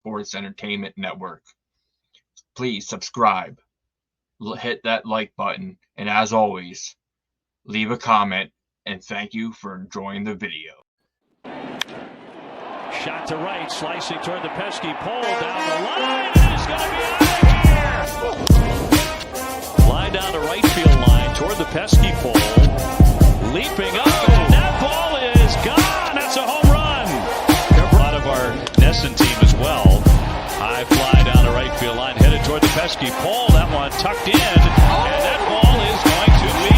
Sports Entertainment Network. Please subscribe, hit that like button, and as always, leave a comment, and thank you for enjoying the video. Shot to right, slicing toward the pesky pole, down the line, and it's going to be out of here! Line down the right field line toward the pesky pole, leaping up, and that ball is gone! That's a home run! A lot of our Nesson team as well. High fly down the right field line, headed toward the pesky pole, that one tucked in, and that ball is going to be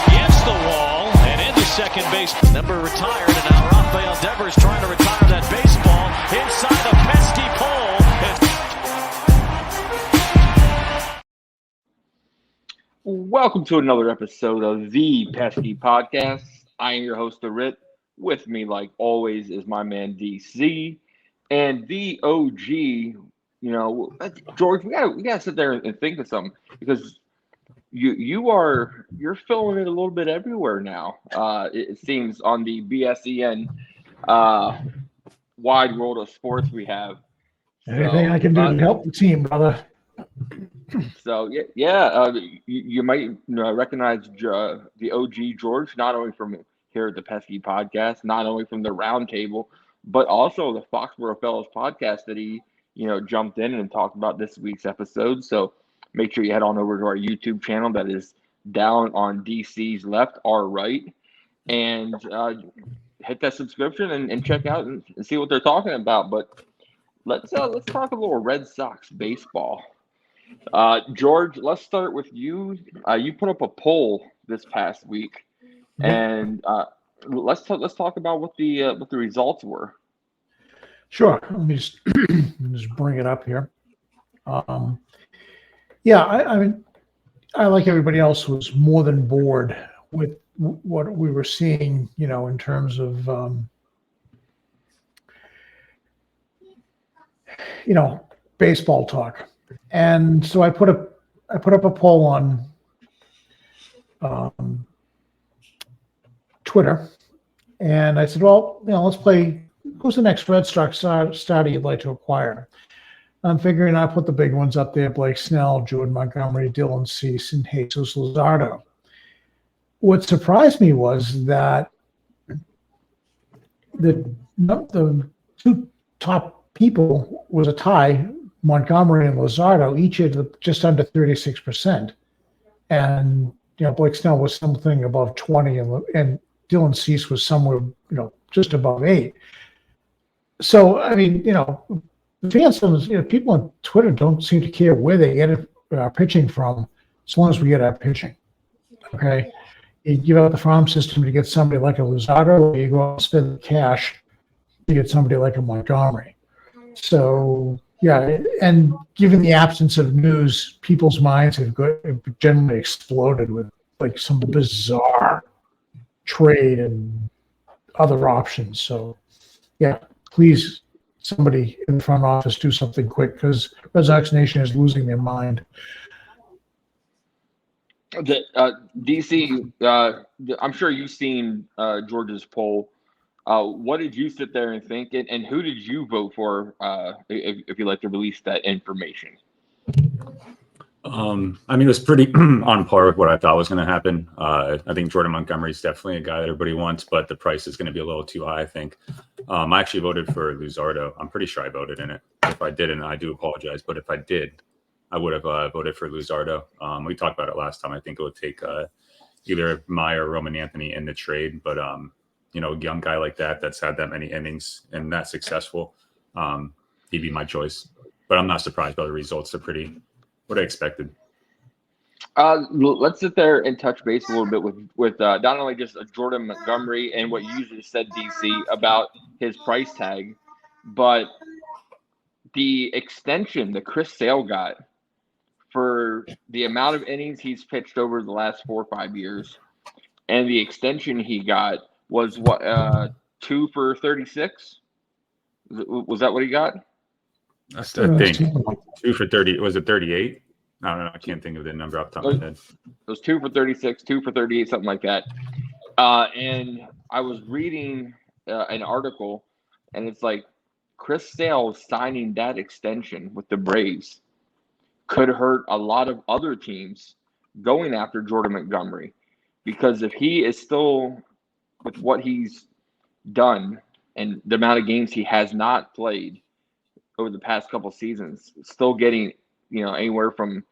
against the wall, and into second base. Number retired, and now Rafael Devers trying to retire that baseball inside the pesky pole. Welcome to another episode of the Pesky Podcast. I am your host, Ritt. With me, like always, is my man DC and the OG. George, we gotta sit there and think of something because you're filling it a little bit everywhere now. It seems on the BSEN wide world of sports we have. Anything I can do to help the team, brother. So you might recognize the OG George, not only from here at the Pesky Podcast, not only from the round table, but also the Foxborough Fellows podcast that he jumped in and talked about this week's episode. So make sure you head on over to our YouTube channel that is down on DC's left, our right, and hit that subscription and check out and see what they're talking about. But let's talk a little Red Sox baseball. George, let's start with you. You put up a poll this past week, and let's talk about what the results were. Sure. Let me just bring it up here. I mean, I, like everybody else, was more than bored with what we were seeing, in terms of, baseball talk. And so I put up a poll on Twitter, and I said, well, let's play. Who's the next Red Sox starter you'd like to acquire? I'm figuring I put the big ones up there: Blake Snell, Jordan Montgomery, Dylan Cease, and Jesus Luzardo. What surprised me was that the two top people was a tie. Montgomery and Luzardo each had just under 36%, and Blake Snell was something above 20, and Dylan Cease was somewhere just above 8. So I mean, the fans, people on Twitter don't seem to care where they get our pitching from, as long as we get our pitching. Okay, you give out the farm system to get somebody like a Luzardo, or you go out and spend the cash to get somebody like a Montgomery. So. Yeah, and given the absence of news, people's minds have generally exploded with like some bizarre trade and other options. So, yeah, please, somebody in the front office, do something quick because Red Sox Nation is losing their mind. DC, I'm sure you've seen George's poll. What did you sit there and think, and who did you vote for? If you'd like to release that information. I mean, it was pretty on par with what I thought was going to happen. I think Jordan Montgomery is definitely a guy that everybody wants, but the price is going to be a little too high, I think. I actually voted for Luzardo. I'm pretty sure I voted in it. If I didn't, I do apologize. But if I did, I would have voted for Luzardo. We talked about it last time. I think it would take either Meyer or Roman Anthony in the trade, but a young guy like that's had that many innings and that successful, he'd be my choice. But I'm not surprised by the results. They're pretty what I expected. Let's sit there and touch base a little bit with not only just Jordan Montgomery and what you just said, DC, about his price tag, but the extension that Chris Sale got for the amount of innings he's pitched over the last 4 or 5 years, and the extension he got was what 2 for 36. Was that what he got? I think 2 for 30. Was it 38? I don't know. I can't think of the number off the top of my head. It was 2 for 36, 2 for 38, something like that. And I was reading an article, and it's like Chris Sale signing that extension with the Braves could hurt a lot of other teams going after Jordan Montgomery, because if he is still, with what he's done and the amount of games he has not played over the past couple seasons, still getting, anywhere from,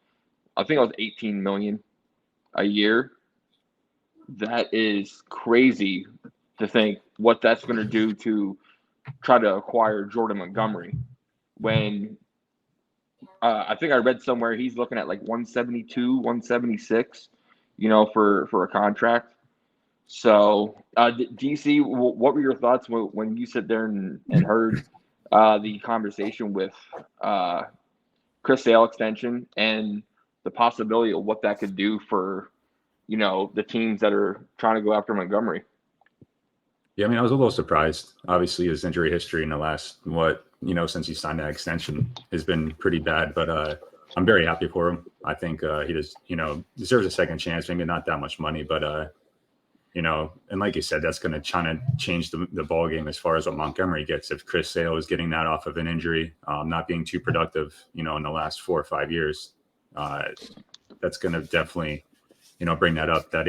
I think it was 18 million a year. That is crazy to think what that's going to do to try to acquire Jordan Montgomery, when I think I read somewhere he's looking at like 172, 176, for a contract. So, DC, what were your thoughts when you sit there and heard the conversation with Chris Sale extension and the possibility of what that could do for, the teams that are trying to go after Montgomery? Yeah, I mean, I was a little surprised. Obviously, his injury history in the last, since he signed that extension has been pretty bad, but I'm very happy for him. I think he does, deserves a second chance, maybe not that much money, but, and like you said, that's going to change the ball game as far as what Montgomery gets. If Chris Sale is getting that off of an injury, not being too productive, in the last 4 or 5 years, that's going to definitely, bring that up. That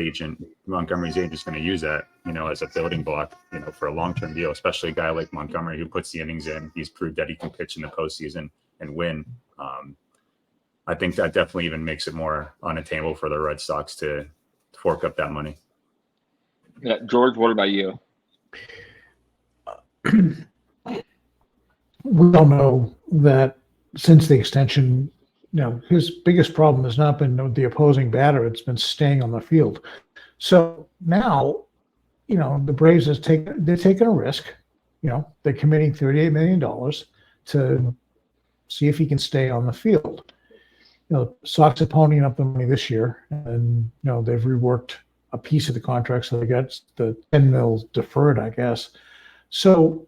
Montgomery's agent is going to use that, as a building block, for a long-term deal, especially a guy like Montgomery who puts the innings in. He's proved that he can pitch in the postseason and win. I think that definitely even makes it more unattainable for the Red Sox to fork up that money. Yeah, George, what about you? We all know that since the extension, his biggest problem has not been the opposing batter; it's been staying on the field. So now, the Braves they're taking a risk. They're committing $38 million to see if he can stay on the field. Sox are ponying up the money this year, and they've reworked a piece of the contract, so they got the $10 million deferred, I guess. So,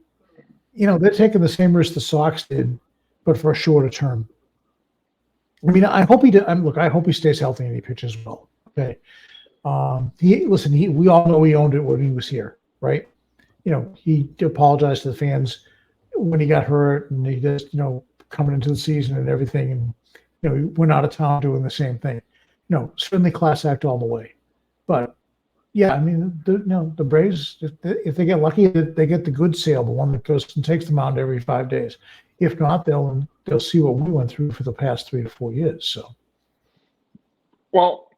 they're taking the same risk the Sox did, but for a shorter term. I mean, I hope he did. I hope he stays healthy and he pitches well. Okay. We all know he owned it when he was here, right? He apologized to the fans when he got hurt, and he just, coming into the season and everything, and he went out of town doing the same thing. Certainly class act all the way. But yeah, I mean, the Braves, if they get lucky, they get the good Sale, the one that goes and takes them out every 5 days. If not, they'll see what we went through for the past 3 to 4 years. So, well,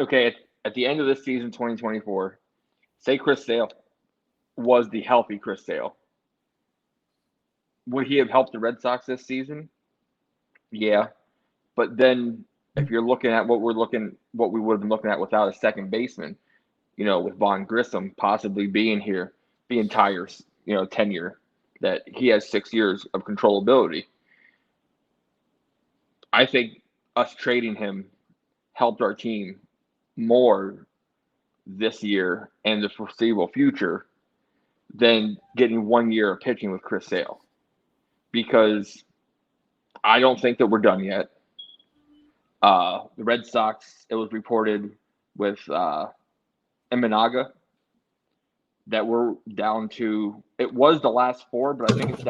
okay, at the end of this season, 2024, say Chris Sale was the healthy Chris Sale. Would he have helped the Red Sox this season? Yeah, but then if you're looking at what we would have been looking at without a second baseman, with Vaughn Grissom possibly being here the entire, tenure that he has 6 years of controllability, I think us trading him helped our team more this year and the foreseeable future than getting 1 year of pitching with Chris Sale, because I don't think that we're done yet. The Red Sox, it was reported with Imanaga that we're down to, it was the last 4, but I think it's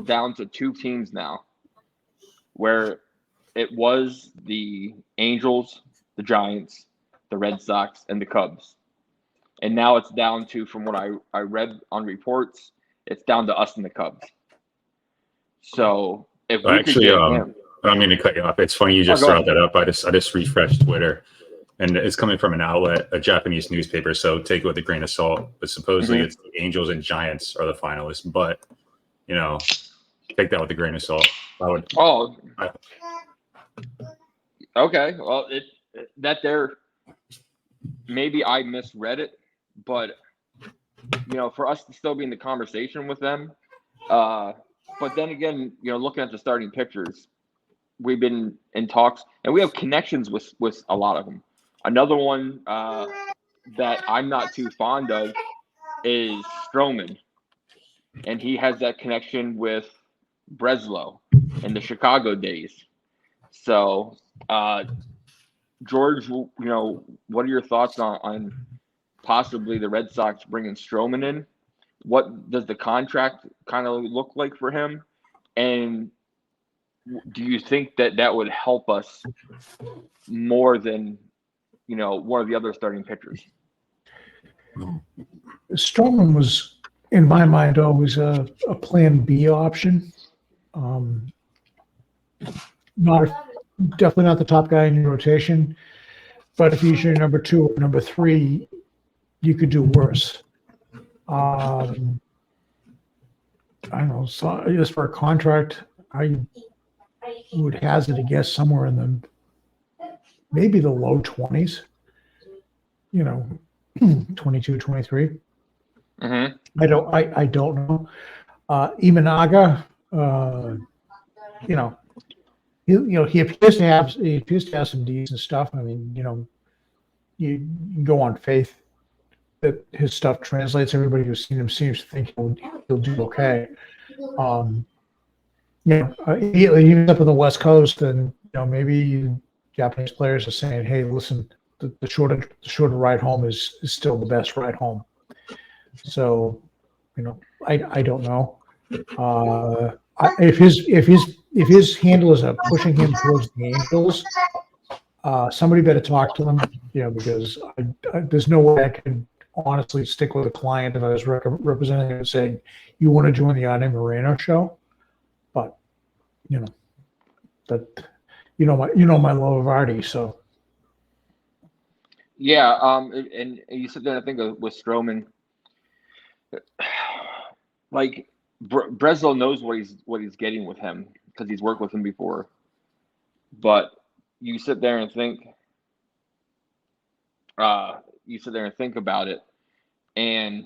down to 2 teams now, where it was the Angels, the Giants, the Red Sox, and the Cubs. And now it's down to, from what I read on reports, it's down to us and the Cubs. So if we actually, could get him, I don't mean to cut you off. It's funny you just brought that up. I just refreshed Twitter, and it's coming from an outlet, a Japanese newspaper. So take it with a grain of salt. But supposedly it's the Angels and Giants are the finalists. But take that with a grain of salt. Okay. Well, maybe I misread it, but for us to still be in the conversation with them. But then again, looking at the starting pitchers, we've been in talks, and we have connections with a lot of them. Another one that I'm not too fond of is Stroman, and he has that connection with Breslow in the Chicago days. So, George, what are your thoughts on possibly the Red Sox bringing Stroman in? what does the contract kind of look like for him? And do you think that would help us more than, one of the other starting pitchers? Stroman was, in my mind, always a plan B option. Definitely not the top guy in your rotation, but if he's your number 2 or number 3, you could do worse. I don't know. So just for a contract, I would hazard a guess somewhere in maybe the low 20s. 22, 23. Mm-hmm. I don't know. Imanaga, he appears to have some decent stuff. I mean, you can go on faith that his stuff translates. Everybody who's seen him seems to think he'll do okay. Even up on the West Coast, and maybe Japanese players are saying, "Hey, listen, the shorter ride home is still the best ride home." So, I don't know. If his handlers are pushing him towards the Angels, somebody better talk to them. Because there's no way I can honestly stick with a client if I was representing him and saying, "You want to join the Arte Moreno show?" But my love of Artie, so. Yeah, and you sit there and think with Stroman, like Breslow knows what he's getting with him because he's worked with him before. But you sit there and think about it, and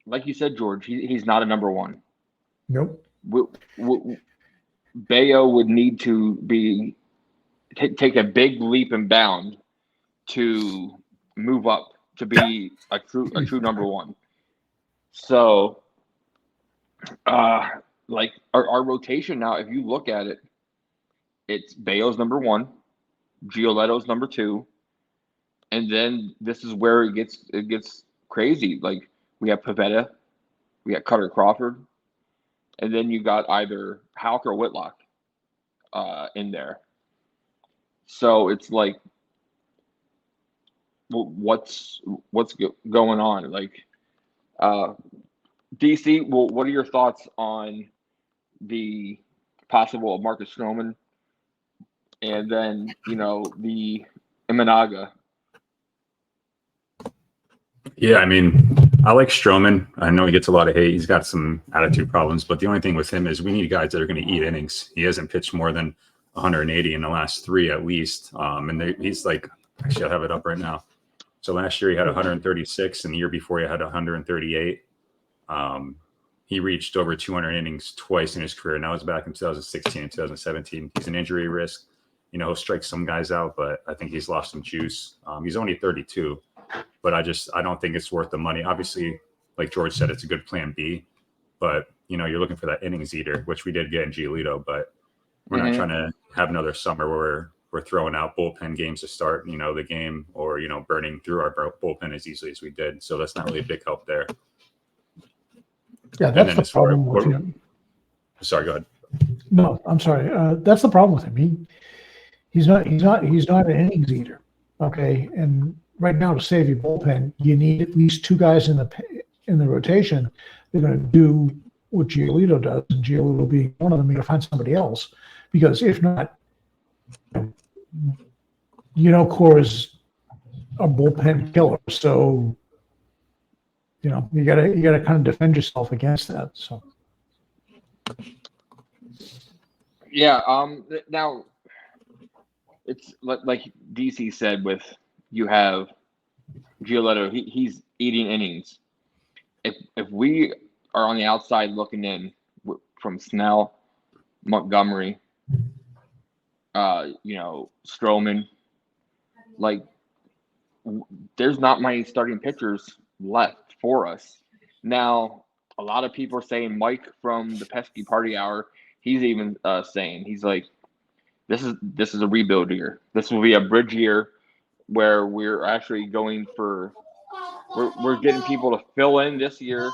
like you said, George, he's not a number 1. Nope. Bayo would need to take a big leap and bound to move up to be a true number 1. So, like our rotation now, if you look at it, it's Bayo's number 1, Giolito's number 2, and then this is where it gets crazy. Like we have Pivetta, we got Cutter Crawford, and then you got either Houck or Whitlock in there. So it's like, what's going on? Like, DC, well, what are your thoughts on the possible Marcus Stroman and then, the Imanaga? Yeah, I mean, I like Stroman. I know he gets a lot of hate. He's got some attitude problems, but the only thing with him is we need guys that are going to eat innings. He hasn't pitched more than 180 in the last 3 at least. He's like, actually, I'll have it up right now. So last year he had 136, and the year before he had 138. He reached over 200 innings twice in his career. Now he's back in 2016 and 2017. He's an injury risk. He'll strike some guys out, but I think he's lost some juice. He's only 32, but I don't think it's worth the money. Obviously, like George said, it's a good plan B, but you're looking for that innings eater, which we did get in Giolito, but we're not trying to have another summer where we're throwing out bullpen games to start, the game, or, burning through our bullpen as easily as we did. So that's not really a big help there. Yeah, that's the problem with him. Sorry, go ahead. No, I'm sorry. That's the problem with him. He's not an innings eater. Okay, and right now to save your bullpen, you need at least 2 guys in the rotation. They're going to do what Giolito does, and Giolito being one of them. You got to find somebody else, because if not, Core is a bullpen killer. So you gotta kind of defend yourself against that. So yeah. Now it's like DC said, with you have Giolito, he's eating innings. If we are on the outside looking in from Snell, Montgomery, Stroman, like there's not many starting pitchers left for us. Now, a lot of people are saying Mike from the Pesky Party Hour, he's even saying, he's like, this is a rebuild year. This will be a bridge year where we're actually going for we're getting people to fill in this year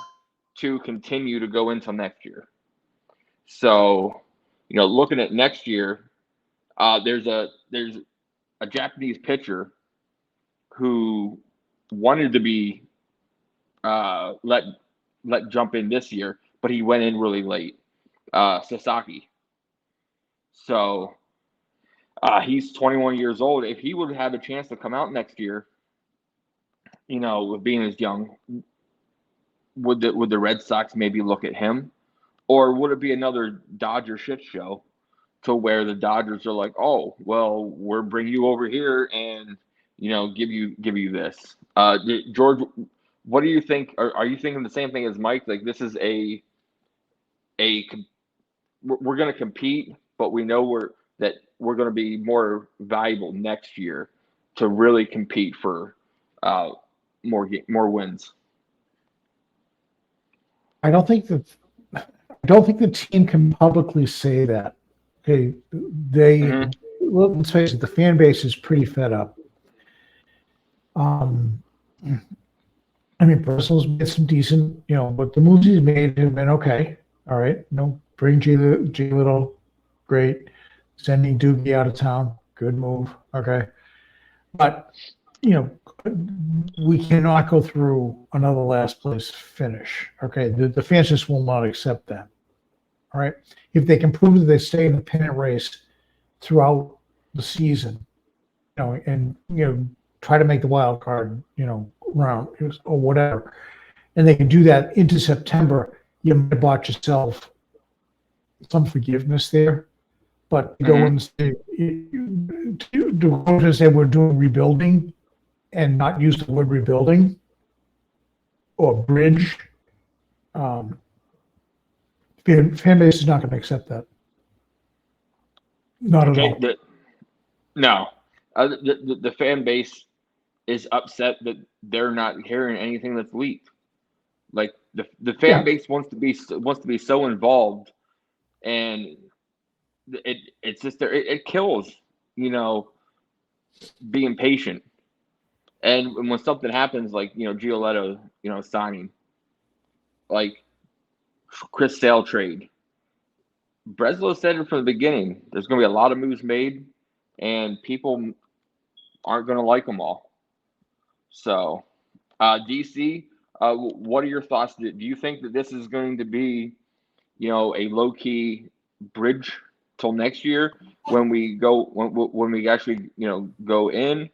to continue to go into next year. So, looking at next year, there's a Japanese pitcher who wanted to be let jump in this year, but he went in really late. Sasaki. So he's 21 years old. If he would have a chance to come out next year, with being as young, would the Red Sox maybe look at him, or would it be another Dodger shit show to where the Dodgers are like, oh, well, we're bringing you over here and give you this? George, what do you think? Are you thinking the same thing as Mike? Like, this is we're going to compete, but we know we're going to be more valuable next year to really compete for more wins. I don't think the team can publicly say that. Okay, let's face it, the fan base is pretty fed up. Bristol's made some decent, but the moves he's made have been okay. All right, bring G Little, great. Sending Doogie out of town, good move. Okay, but we cannot go through another last place finish. Okay, the fans just will not accept that. All right, if they can prove that they stay in the pennant race throughout the season, and try to make the wild card, round or whatever, and they can do that into September, you might have bought yourself some forgiveness there. But to go and say, we're doing rebuilding and not use the word rebuilding or bridge, fan base is not going to accept that. Not at all. No. The fan base is upset that they're not hearing anything that's leaked. Like, the fan base wants to be so involved, and it's just it kills, being patient. And when something happens, like, Giolito, signing, like Chris Sale trade, Breslow said it from the beginning, there's going to be a lot of moves made, and people aren't going to like them all. So, DC, what are your thoughts? Do you think that this is going to be, a low-key bridge till next year when we actually go in,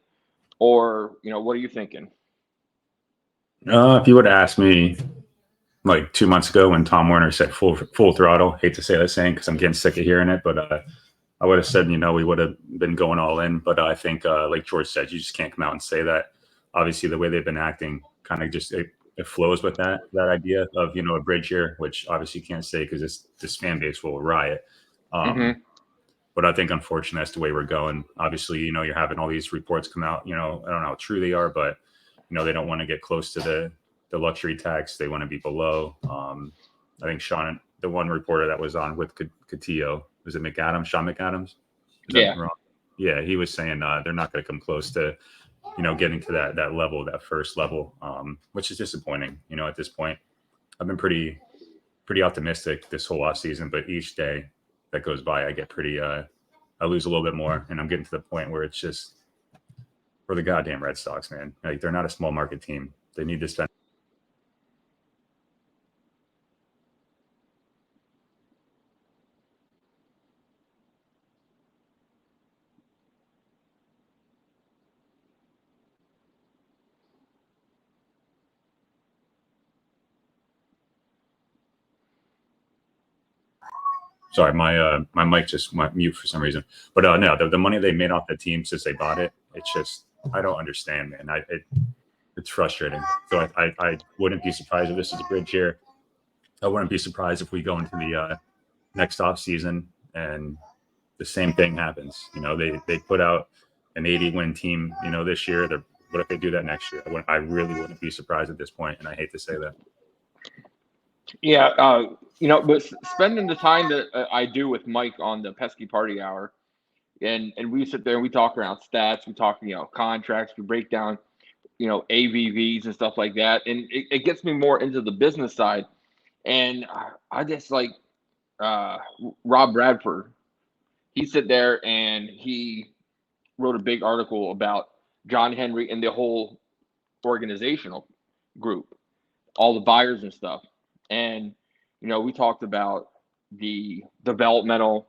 or what are you thinking? If you would have asked me like 2 months ago when Tom Werner said full throttle, hate to say that saying because I'm getting sick of hearing it, but I would have said we would have been going all in. But I think like George said, you just can't come out and say that. Obviously the way they've been acting kind of just it flows with that idea of a bridge here, which obviously you can't say because this fan base will riot. But I think, unfortunately, that's the way we're going. Obviously, you're having all these reports come out. I don't know how true they are, but, they don't want to get close to the luxury tax. They want to be below. I think Sean, the one reporter that was on with Cotillo, was it McAdams? Sean McAdams? Is that wrong? Yeah, he was saying they're not going to come close to, getting to that level, that first level, which is disappointing. At this point, I've been pretty optimistic this whole off season, but each day that goes by, I get I lose a little bit more, and I'm getting to the point where it's just for the goddamn Red Sox, man. Like, they're not a small market team. They need to spend. Sorry, my mic just went mute for some reason. But no, the money they made off the team since they bought it, it's just I don't understand, man. It's frustrating. So I wouldn't be surprised if this is a bridge here. I wouldn't be surprised if we go into the next off season and the same thing happens. They put out an 80-win team. This year. What if they do that next year? I really wouldn't be surprised at this point, and I hate to say that. Yeah, but spending the time that I do with Mike on the Pesky Party Hour, and we sit there and we talk around stats, we talk, contracts, we break down, AVVs and stuff like that, and it gets me more into the business side. And I just like Rob Bradford. He sat there and he wrote a big article about John Henry and the whole organizational group, all the buyers and stuff. And, we talked about the developmental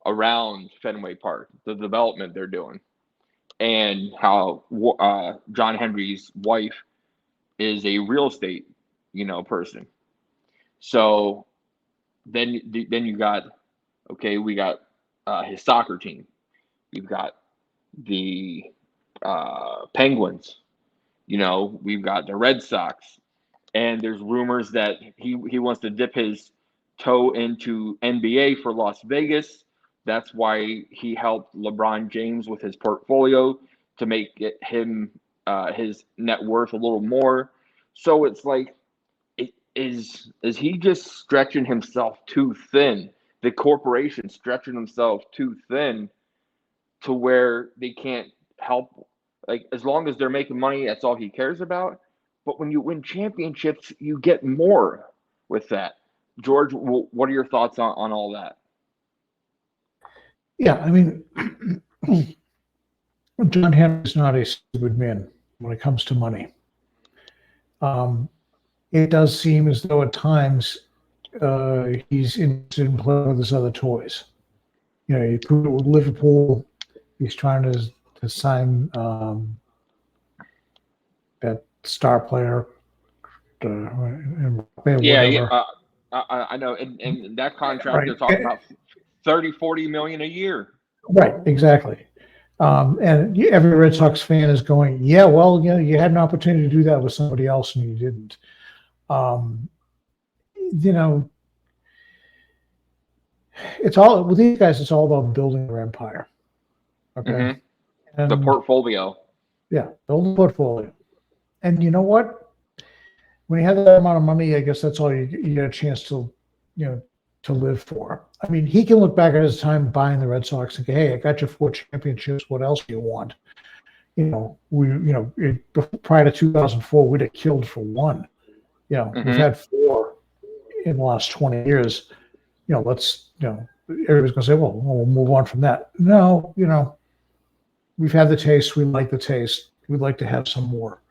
around Fenway Park, the development they're doing, and how John Henry's wife is a real estate, person. So then you got, we got his soccer team. We've got the Penguins. We've got the Red Sox. And there's rumors that he wants to dip his toe into NBA for Las Vegas. That's why he helped LeBron James with his portfolio to make him his net worth a little more. So it's like, is he just stretching himself too thin? The corporation stretching themselves too thin to where they can't help. Like, as long as they're making money, that's all he cares about. But when you win championships, you get more with that. George, what are your thoughts on all that? Yeah, I mean, John Henry's not a stupid man when it comes to money. It does seem as though at times he's interested in playing with his other toys. He proved it with Liverpool. He's trying to sign that star player. I know. And that contract, right. They're talking about 30-40 million a year. Right, exactly. And every Red Sox fan is going, yeah, well, you had an opportunity to do that with somebody else and you didn't. It's all with these guys. It's all about building their empire. Okay, and the portfolio. Yeah, build the portfolio. And you know what? When you have that amount of money, I guess that's all you get a chance to, to live for. I mean, he can look back at his time buying the Red Sox and go, "Hey, I got you 4 championships. What else do you want?" Prior to 2004, we'd have killed for 1. We've had 4 in the last 20 years. Everybody's going to say, well, we'll move on from that. No, we've had the taste. We like the taste. We'd like to have some more.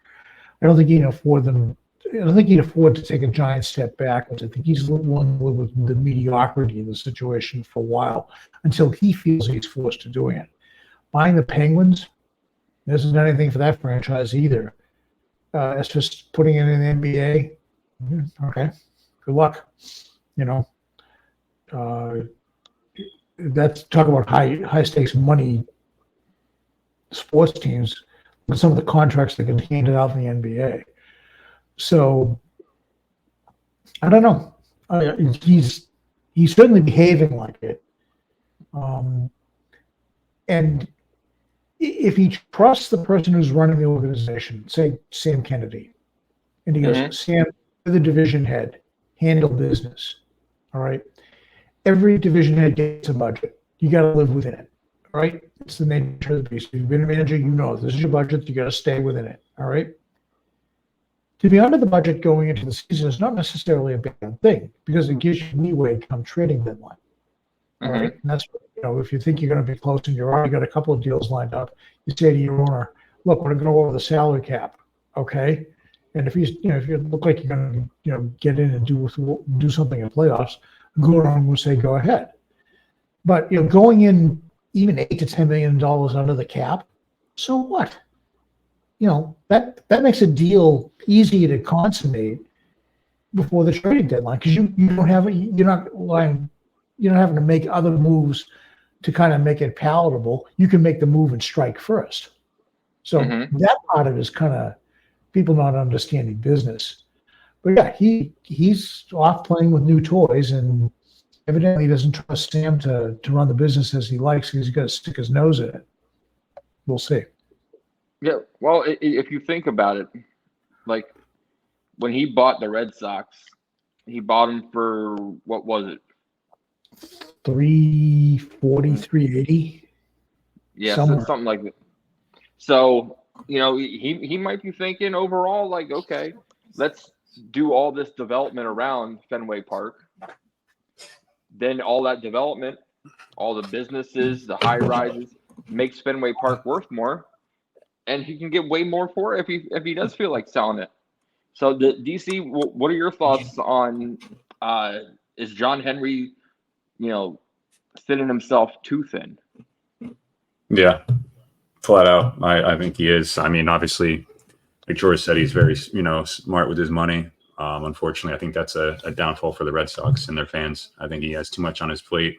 I don't think he can afford them. I don't think he'd afford to take a giant step backwards. I think he's willing to live with the mediocrity of the situation for a while until he feels he's forced to doing it. Buying the Penguins, there isn't anything for that franchise either. It's just putting it in the NBA. Okay, good luck. That's talk about high stakes money sports teams with some of the contracts that get handed out in the NBA. So I don't know. He's certainly behaving like it. And if he trusts the person who's running the organization, say Sam Kennedy, and he goes, Sam, you're the division head, handle business. All right. Every division head gets a budget. You got to live within it. All right. It's the nature of the beast. If you've been a manager, this is your budget. You got to stay within it. All right. To be under the budget going into the season is not necessarily a bad thing because it gives you leeway come trading deadline. All right. And that's, if you think you're going to be close and you've already got a couple of deals lined up, you say to your owner, look, we're going to go over the salary cap. Okay. And if if you look like you're going to, get in and do something in playoffs, go on and say, go ahead. But, going in even $8 to $10 million under the cap, so what? That makes a deal easy to consummate before the trading deadline because you're not having to make other moves to kind of make it palatable. You can make the move and strike first. So that part of it is kind of people not understanding business. But yeah, he's off playing with new toys and evidently doesn't trust Sam to run the business as he likes because he's got to stick his nose in it. We'll see. Yeah, well, if you think about it, like when he bought the Red Sox, he bought them for, what was it? $340, $380. Yeah, something like that. So, he might be thinking overall, like, okay, let's do all this development around Fenway Park. Then all that development, all the businesses, the high rises, makes Fenway Park worth more, and he can get way more for it if he does feel like selling it. So the DC, what are your thoughts on is John Henry, thinning himself too thin? Yeah, flat out. I think he is. I mean, obviously, like George said, he's very, smart with his money. Unfortunately, I think that's a downfall for the Red Sox and their fans. I think he has too much on his plate.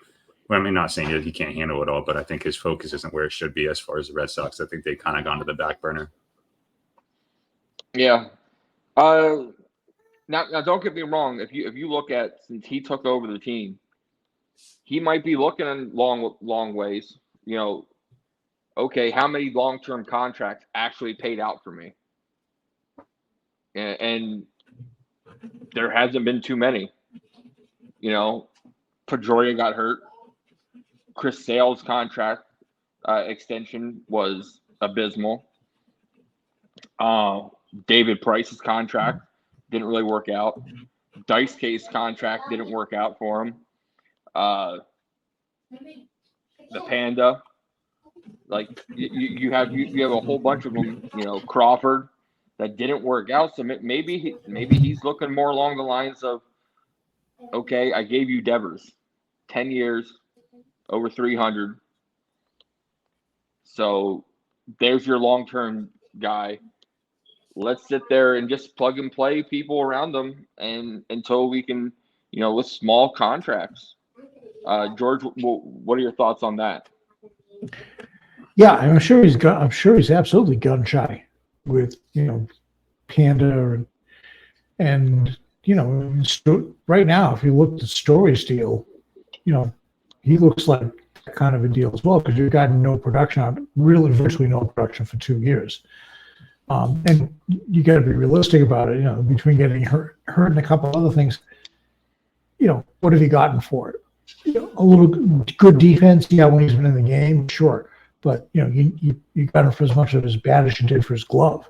Well, I mean, not saying that he can't handle it all, but I think his focus isn't where it should be as far as the Red Sox. I think they kind of gone to the back burner. Yeah. Now don't get me wrong. If you look at, since he took over the team, he might be looking in long ways. Okay, how many long-term contracts actually paid out for me? And there hasn't been too many. Pedroia got hurt. Chris Sale's contract extension was abysmal. David Price's contract didn't really work out. Dice Case contract didn't work out for him. The Panda, like you have a whole bunch of them. Crawford, that didn't work out. So maybe he's looking more along the lines of, okay, I gave you Devers, 10 years, over 300. So there's your long-term guy. Let's sit there and just plug and play people around them, and until we can, with small contracts. George, what are your thoughts on that? Yeah, I'm sure he's absolutely gun shy with Panda and right now, if you look at Story's deal, he looks like that kind of a deal as well, because you've got no production on, really virtually no production for 2 years. And you got to be realistic about it. Between getting hurt and a couple of other things, what have you gotten for it? A little good defense, yeah, when he's been in the game, sure, but you got him for as much of his bat as you did for his glove.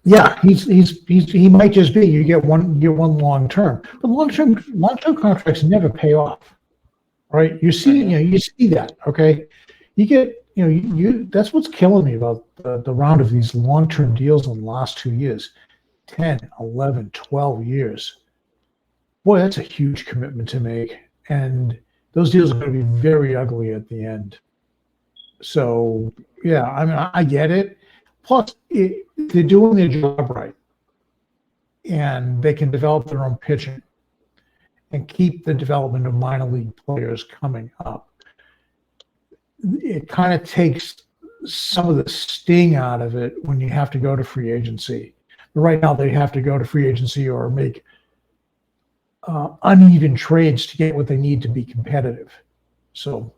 Yeah, he might just be. You get one long term, but long term contracts never pay off, right? You see that, okay? You get. That's what's killing me about the round of these long-term deals in the last 2 years, 10, 11, 12 years. Boy, that's a huge commitment to make. And those deals are going to be very ugly at the end. So, yeah, I mean, I get it. Plus, they're doing their job right. And they can develop their own pitching and keep the development of minor league players coming up. It kind of takes some of the sting out of it when you have to go to free agency. But right now, they have to go to free agency or make uneven trades to get what they need to be competitive. So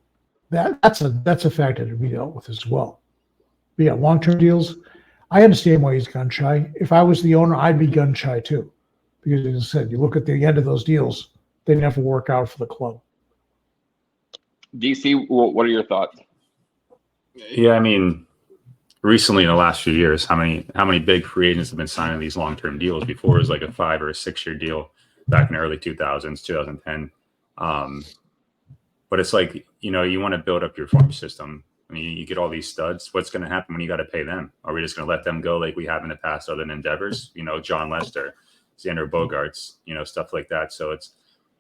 that's a factor to be dealt with as well. But yeah, long-term deals, I understand why he's gun shy. If I was the owner, I'd be gun shy too, because as I said, you look at the end of those deals, they never work out for the club. DC, what are your thoughts? Yeah, I mean, recently in the last few years, how many big free agents have been signing these long-term deals? Before it was like a 5 or 6 year deal back in the early 2000s, 2010. But it's like, you want to build up your farm system. I mean, you get all these studs. What's going to happen when you got to pay them? Are we just going to let them go like we have in the past other endeavors? John Lester, Xander Bogaerts, stuff like that. So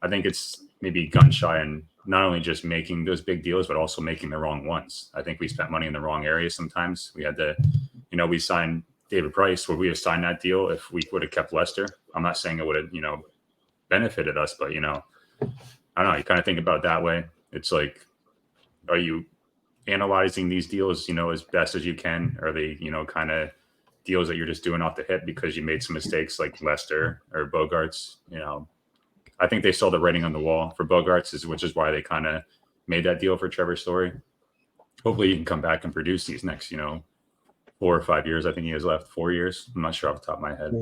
I think it's maybe gun shy and not only just making those big deals, but also making the wrong ones. I think we spent money in the wrong areas sometimes. We had to, we signed David Price. Would we have signed that deal if we would have kept Lester? I'm not saying it would have, benefited us, but, I don't know. You kind of think about it that way. It's like, are you analyzing these deals, as best as you can? Are they, kind of deals that you're just doing off the hip because you made some mistakes like Lester or Bogaerts? I think they saw the writing on the wall for Bogaerts, which is why they kind of made that deal for Trevor Story. Hopefully he can come back and produce these next, 4 or 5 years. I think he has left 4 years. I'm not sure off the top of my head.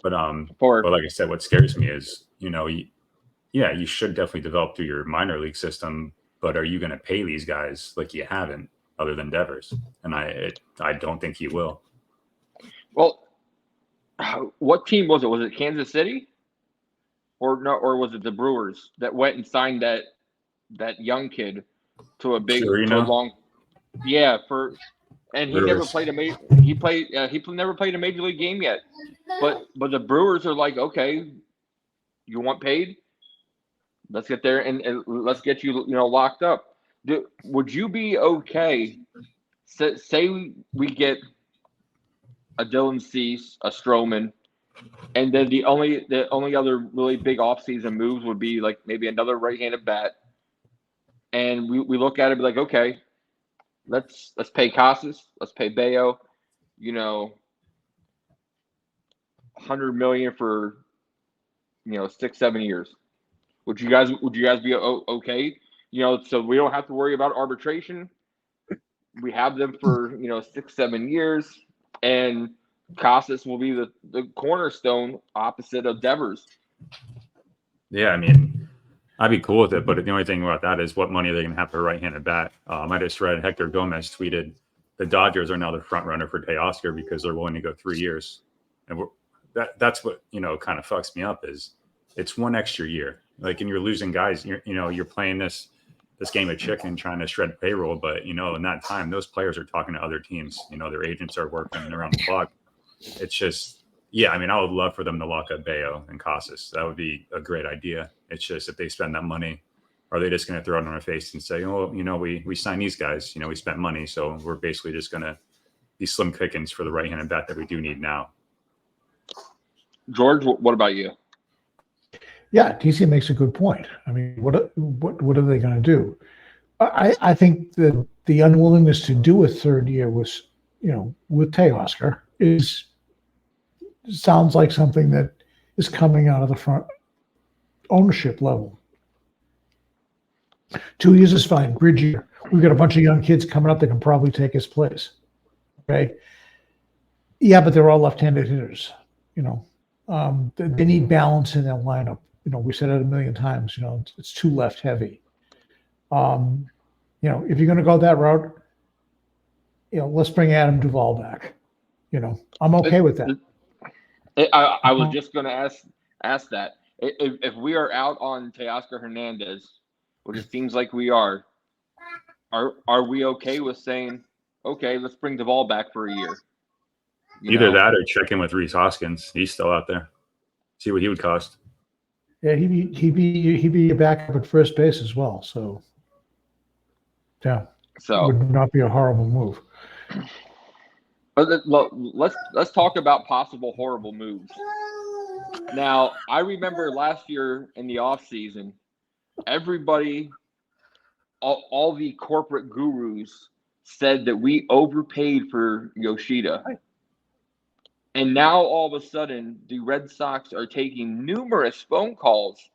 But like I said, what scares me is, you should definitely develop through your minor league system, but are you going to pay these guys like you haven't, other than Devers? And I don't think he will. Well, What team was it? Was it Kansas City? Or no? Or was it the Brewers that went and signed that young kid to a long? Yeah, and he never played he never played a major league game yet. But the Brewers are like, okay, you want paid? Let's get there and let's get you locked up. Would you be okay? Say we get a Dylan Cease, a Stroman, and then the only other really big offseason moves would be like maybe another right-handed bat. And we look at it and be like, okay, let's pay Casas, let's pay Bayo, $100 million for 6-7 years. Would you guys be okay? So we don't have to worry about arbitration. We have them for 6-7 years, and Casas will be the cornerstone opposite of Devers. Yeah, I mean, I'd be cool with it, but the only thing about that is what money are they going to have for a right-handed bat? I just read Hector Gomez tweeted the Dodgers are now the front runner for Teoscar because they're willing to go 3 years, and that's what kind of fucks me up is it's one extra year. Like, and you're losing guys. You're playing this game of chicken trying to shred payroll, but in that time those players are talking to other teams. Their agents are working around the clock. It's just, yeah, I mean, I would love for them to lock up Bayo and Casas. That would be a great idea. It's just if they spend that money, are they just going to throw it on our face and say, oh, we signed these guys, we spent money, so we're basically just going to be slim pickings for the right-handed bat that we do need now. George, what about you? Yeah, DC makes a good point. I mean, what are they going to do? I think that the unwillingness to do a third year with Teoscar sounds like something that is coming out of the front ownership level. 2 years is fine. Bridge year. We've got a bunch of young kids coming up that can probably take his place. Okay. Yeah, but they're all left-handed hitters. They need balance in their lineup. We said it a million times. It's too left heavy. If you're going to go that route, let's bring Adam Duvall back. I'm okay with that. I was just going to ask that. If we are out on Teoscar Hernandez, which it seems like we are we okay with saying, okay, let's bring Duvall back for a year? Either that or check in with Rhys Hoskins. He's still out there. See what he would cost. Yeah, he'd be a backup at first base as well. So, yeah, it would not be a horrible move. But let's talk about possible horrible moves. Now, I remember last year in the offseason, everybody, all the corporate gurus said that we overpaid for Yoshida. And now all of a sudden, the Red Sox are taking numerous phone calls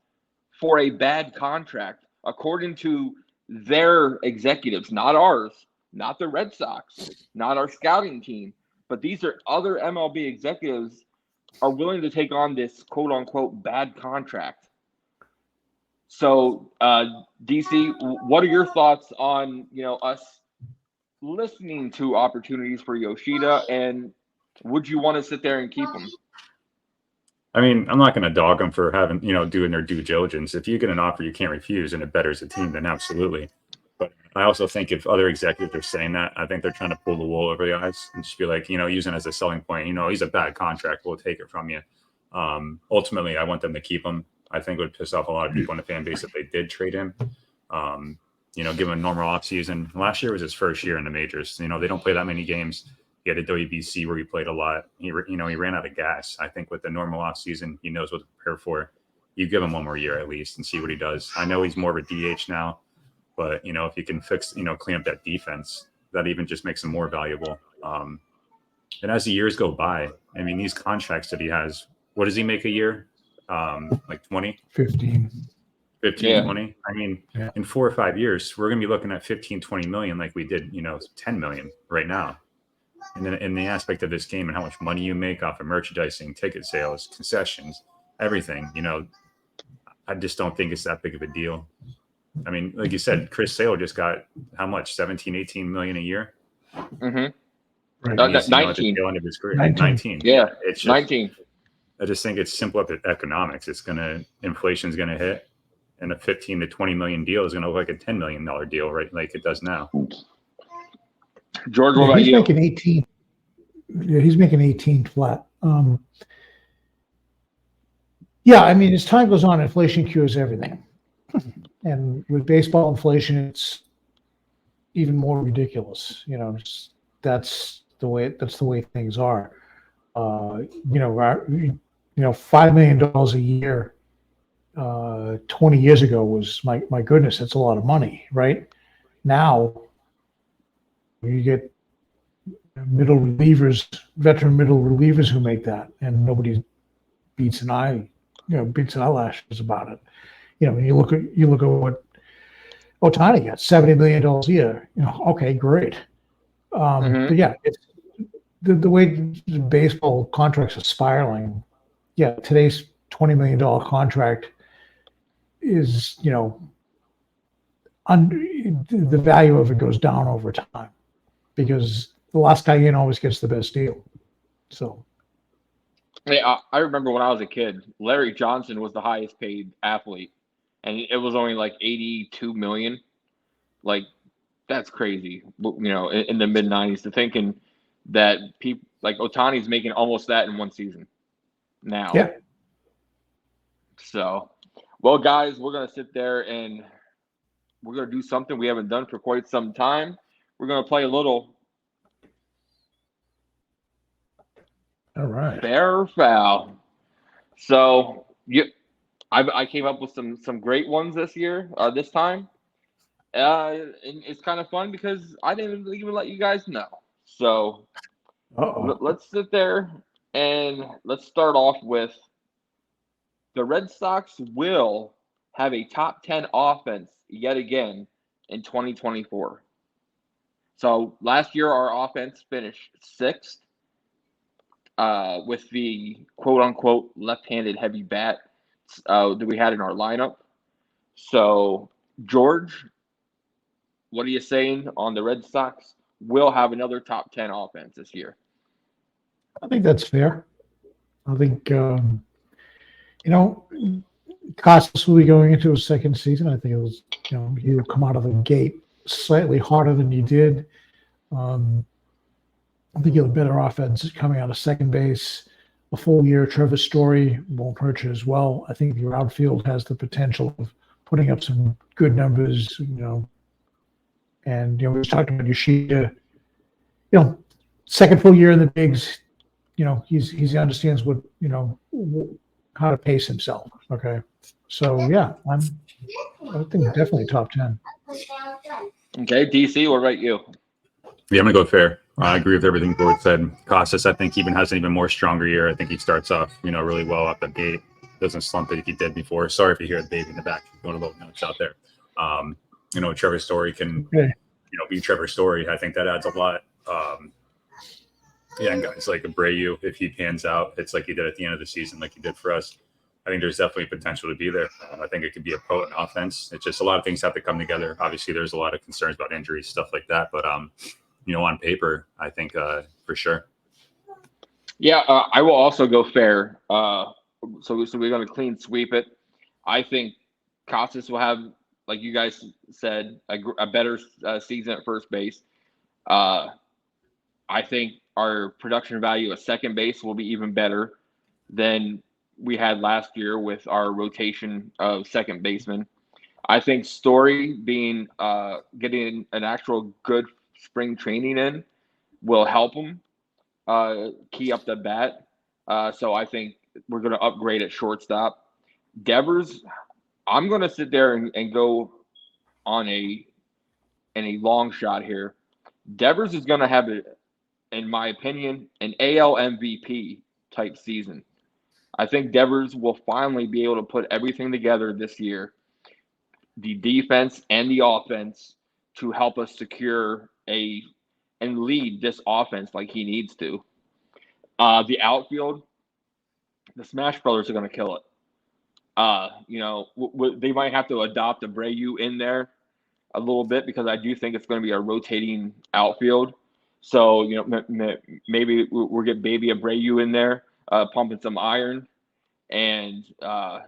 for a bad contract, according to their executives, not ours, not the Red Sox, not our scouting team, but these are other MLB executives are willing to take on this quote unquote bad contract. So, DC, what are your thoughts on, us listening to opportunities for Yoshida, and would you want to sit there and keep him? I mean, I'm not going to dog them for having, doing their due diligence. If you get an offer you can't refuse and it betters the team, then absolutely. But I also think if other executives are saying that, I think they're trying to pull the wool over the eyes and just be like, using it as a selling point, he's a bad contract, we'll take it from you. Ultimately, I want them to keep him. I think it would piss off a lot of people in the fan base if they did trade him. Give him a normal offseason. Last year was his first year in the majors. They don't play that many games. He had a WBC where he played a lot. He ran out of gas. I think with the normal offseason, he knows what to prepare for. You give him one more year at least and see what he does. I know he's more of a DH now, but, if you can fix, clean up that defense, that even just makes him more valuable. And as the years go by, I mean, these contracts that he has, what does he make a year? Like 20? 15, yeah. 20. I mean, in 4 or 5 years, we're going to be looking at 15, 20 million like we did, 10 million right now. And then in the aspect of this game and how much money you make off of merchandising, ticket sales, concessions, everything, I just don't think it's that big of a deal. I mean, like you said, Chris Sale just got how much? 17, 18 million a year. Mm-hmm. Right. 19. At the tail end of his career. 19. Yeah, It's just, 19. I just think it's simple economics. Inflation's gonna hit, and a 15 to 20 million deal is gonna look like a $10 million deal, right? Like it does now. George, what about he's you? making 18. Yeah, he's making 18 flat. Yeah, I mean, as time goes on, inflation cures everything, and with baseball inflation, it's even more ridiculous. That's the way things are. $5 million a year 20 years ago was my goodness, that's a lot of money, right? Now you get veteran middle relievers who make that, and nobody beats an eyelashes about it. You look at what Ohtani got, $70 million a year. Okay, great. But yeah, it's the way baseball contracts are spiraling. Yeah, today's $20 million contract is, the value of it goes down over time because the last guy in always gets the best deal. So, I remember when I was a kid, Larry Johnson was the highest paid athlete, and it was only like 82 million. Like, that's crazy. In the mid 90s, to thinking that people like Ohtani's making almost that in one season now. Yeah. So, well, guys, we're going to sit there and we're going to do something we haven't done for quite some time. We're going to play a little all right, fair or foul. So, I came up with some great ones this time. And it's kind of fun because I didn't even let you guys know. So let's sit there and let's start off with the Red Sox will have a top 10 offense yet again in 2024. So last year our offense finished 6th with the quote-unquote left-handed heavy bat that we had in our lineup. So, George, what are you saying on the Red Sox will have another top 10 offense this year? I think that's fair. I think, Costas will be going into his second season. I think it was, he'll come out of the gate slightly harder than he did. I think he'll have better offense coming out of second base. A full year, Trevor Story won't hurt you as well. I think your outfield has the potential of putting up some good numbers, And, we was talking about Yoshida, second full year in the bigs, he understands what, how to pace himself. Okay. So, yeah, I think definitely top 10. Okay. DC, what about you? Yeah, I'm going to go fair. I agree with everything Gord said. Costas, I think, even has an even more stronger year. I think he starts off, really well up the gate. Doesn't slump like he did before. Sorry if you hear the baby in the back. Going a little notes out there. Trevor Story can, be Trevor Story. I think that adds a lot. And guys like Abreu, if he pans out, it's like he did at the end of the season, like he did for us. I think there's definitely potential to be there. I think it could be a potent offense. It's just a lot of things have to come together. Obviously, there's a lot of concerns about injuries, stuff like that. But, on paper, I think for sure. Yeah, I will also go fair. So we're going to clean sweep it. I think Costas will have, like you guys said, a better season at first base. I think our production value at second base will be even better than we had last year with our rotation of second baseman. I think Story being getting an actual good spring training in will help him key up the bat. So I think we're going to upgrade at shortstop. Devers, I'm going to sit there and go on a long shot here. Devers is going to have, in my opinion, an AL MVP type season. I think Devers will finally be able to put everything together this year, the defense and the offense, to help us secure and lead this offense like he needs to. The outfield, the Smash Brothers are going to kill it. They might have to adopt Abreu in there a little bit because I do think it's going to be a rotating outfield. So, maybe we'll get Baby Abreu in there, pumping some iron. And,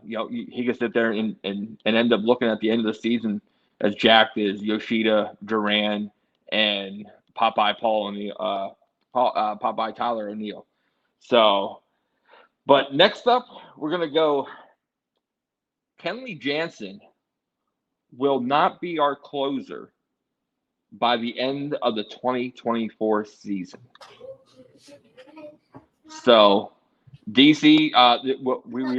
he can sit there and end up looking at the end of the season as jacked as Yoshida, Duran, and Popeye Tyler O'Neill. So, but next up, we're going to go Kenley Jansen will not be our closer by the end of the 2024 season. So, DC,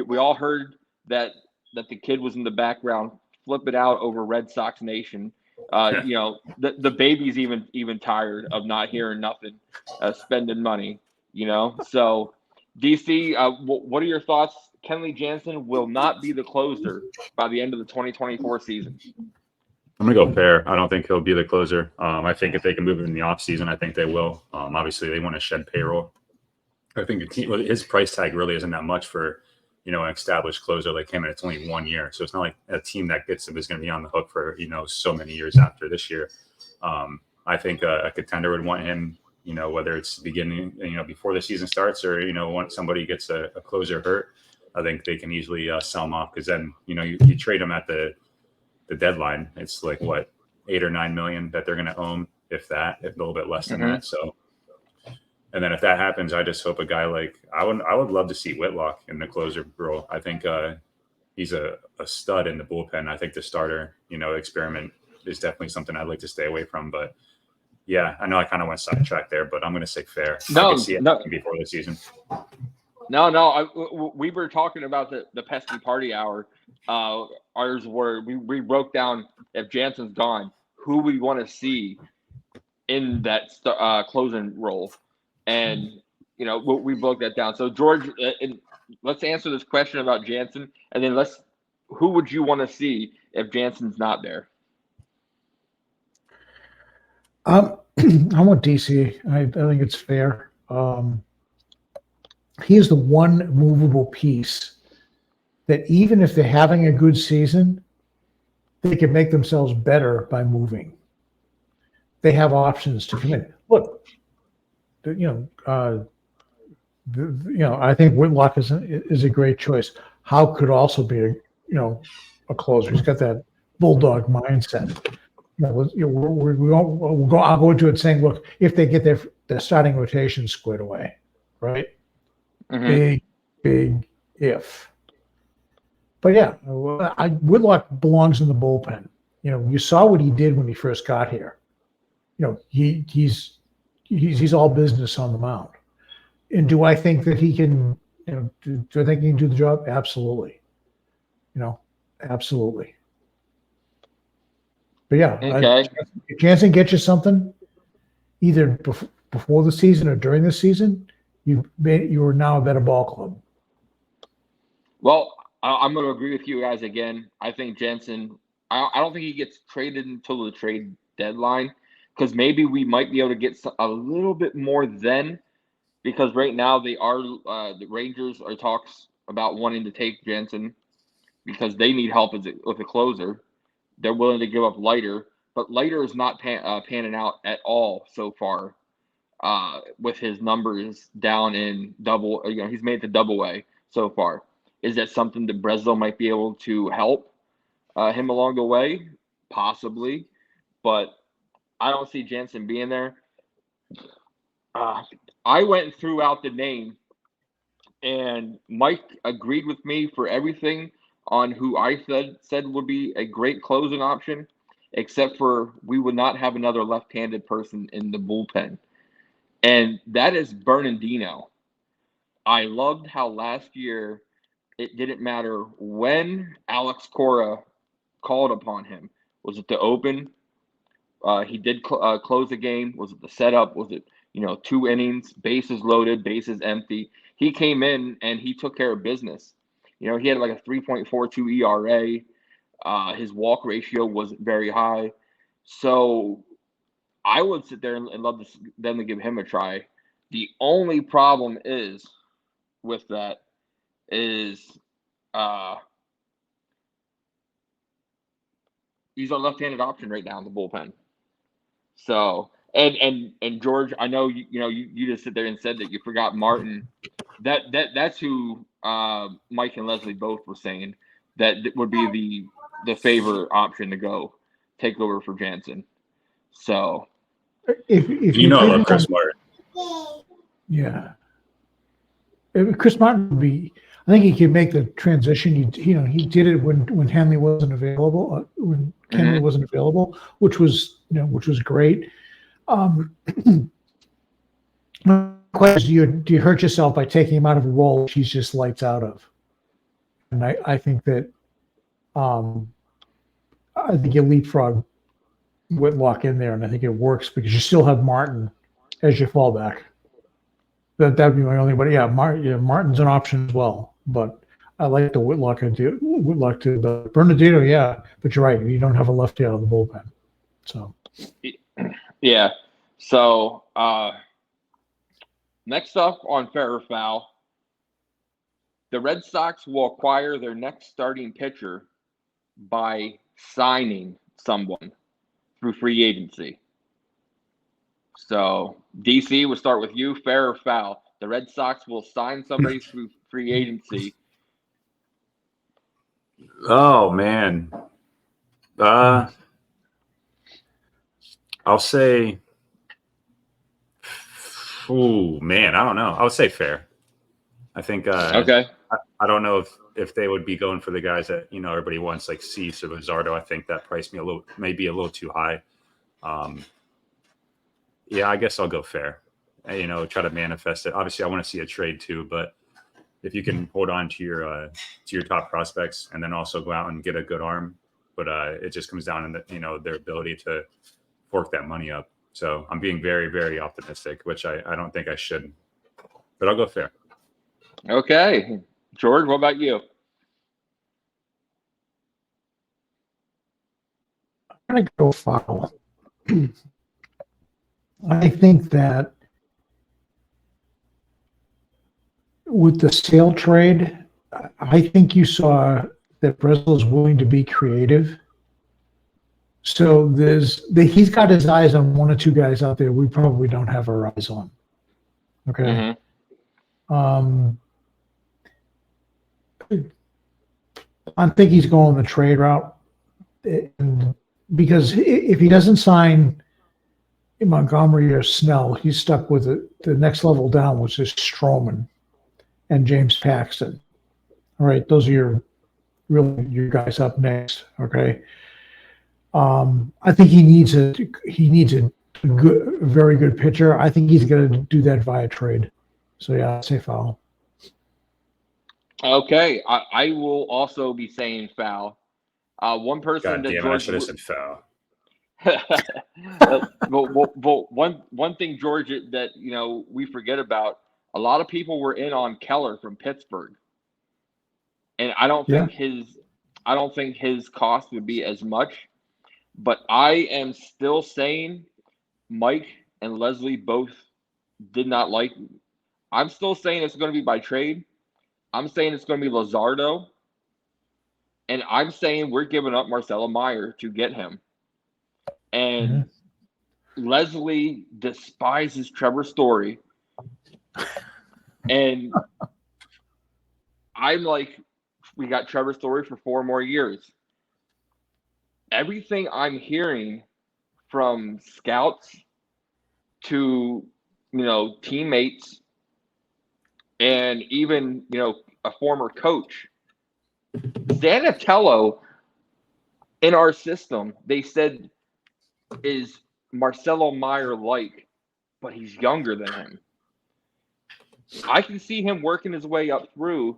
we all heard that the kid was in the background, flip it out over Red Sox Nation. The baby's even tired of not hearing nothing, spending money. So DC, what are your thoughts? Kenley Jansen will not be the closer by the end of the 2024 season. I'm gonna go fair. I don't think he'll be the closer. I think if they can move him in the offseason, I think they will. Obviously, they want to shed payroll. I think his price tag really isn't that much for, an established closer like him, and it's only 1 year. So it's not like a team that gets him is going to be on the hook for, so many years after this year. I think a contender would want him, whether it's beginning, before the season starts or, once somebody gets a closer hurt, I think they can easily sell him off because then, you trade him at the deadline. It's like what, 8 or 9 million that they're going to own, if a little bit less than that. So. And then if that happens, I just hope a guy like I would love to see Whitlock in the closer role. I think he's a stud in the bullpen. I think the starter, experiment is definitely something I'd like to stay away from. But yeah, I know I kind of went sidetracked there, but I'm going to say fair. I can see it before the season. No. We were talking about the Pesky Party Hour. Ours were we broke down if Jansen's gone, who we want to see in that closing role. And, we broke that down. So, George, let's answer this question about Jansen. And then who would you want to see if Jansen's not there? I want DC. I think it's fair. He is the one movable piece that even if they're having a good season, they can make themselves better by moving. They have options to come in. Look, I think Whitlock is a great choice. How could also be a closer? He's got that bulldog mindset. I'll go into it saying, look, if they get their starting rotation squared away, right? Mm-hmm. Big if. But yeah, Whitlock belongs in the bullpen. You saw what he did when he first got here. He's all business on the mound. And do I think that he can, do I think he can do the job? Absolutely. Absolutely. But yeah, okay. If Jansen gets you something, either before the season or during the season, you are now a better ball club. Well, I'm going to agree with you guys again. I think Jansen, I don't think he gets traded until the trade deadline. Because maybe we might be able to get a little bit more then, because right now the Rangers are talks about wanting to take Jansen because they need help with a closer. They're willing to give up Leiter, but Leiter is not panning out at all so far. With his numbers down in double, he's made it to double A so far. Is that something that Breslow might be able to help him along the way? Possibly, but I don't see Jansen being there. I went throughout the name, and Mike agreed with me for everything on who I said would be a great closing option, except for we would not have another left-handed person in the bullpen. And that is Bernardino. I loved how last year it didn't matter when Alex Cora called upon him. Was it the open? He did close the game. Was it the setup? Was it, 2 innings, bases loaded, bases empty? He came in and he took care of business. He had like a 3.42 ERA. His walk ratio wasn't very high. So I would sit there and love them to give him a try. The only problem is with that is he's a left-handed option right now in the bullpen. So, And George, I know you just sit there and said that you forgot Martin. That's who Mike and Leslie both were saying that would be the favorite option to go take over for Jansen. So if I love Chris Martin. Yeah. Chris Martin would be. I think he could make the transition. He did it when Henley wasn't available. When Henley wasn't available, which was great. Question: do you hurt yourself by taking him out of a role he's just lights out of? And I think that I think you leapfrog Whitlock in there, and I think it works because you still have Martin as your fallback. That'd be my only. But yeah, Martin's an option as well. But I like the Whitlock idea. Whitlock to the Bernardino, yeah. But you're right, you don't have a lefty out of the bullpen. So yeah. So next up on Fair or Foul, the Red Sox will acquire their next starting pitcher by signing someone through free agency. So, DC, we'll start with you. Fair or foul? The Red Sox will sign somebody through free agency. Oh, man. I'll say, man, I don't know. I would say fair. I think, okay. I don't know if they would be going for the guys that, everybody wants, like Cease or Luzardo. I think that priced me maybe a little too high. Yeah, I guess I'll go fair. Try to manifest it. Obviously, I want to see a trade too, but if you can hold on to your top prospects and then also go out and get a good arm, but it just comes down to their ability to fork that money up. So I'm being very, very optimistic, which I don't think I should, but I'll go fair. Okay, George, what about you? I'm gonna go foul. I think that with the sale trade, I think you saw that Breslow is willing to be creative. So he's got his eyes on one or two guys out there we probably don't have our eyes on. Okay. I think he's going the trade route, because if he doesn't sign Montgomery or Snell, he's stuck with the next level down, which is Stroman and James Paxton. All right, those are your guys up next. Okay, I think he needs a very good pitcher. I think he's going to do that via trade. So yeah, I'd say foul. Okay, I will also be saying foul. One person God that damn it, I should have said foul. well, one thing, George, that we forget about. A lot of people were in on Keller from Pittsburgh, and I don't think his cost would be as much. But I am still saying Mike and Leslie both did not like. I'm still saying it's going to be by trade. I'm saying it's going to be Luzardo, and I'm saying we're giving up Marcelo Meyer to get him. And Leslie despises Trevor Story. And I'm like, we got Trevor Story for 4 more years. Everything I'm hearing from scouts to, teammates and even, a former coach, Zanatello in our system, they said, is Marcelo Meyer-like, but he's younger than him. I can see him working his way up through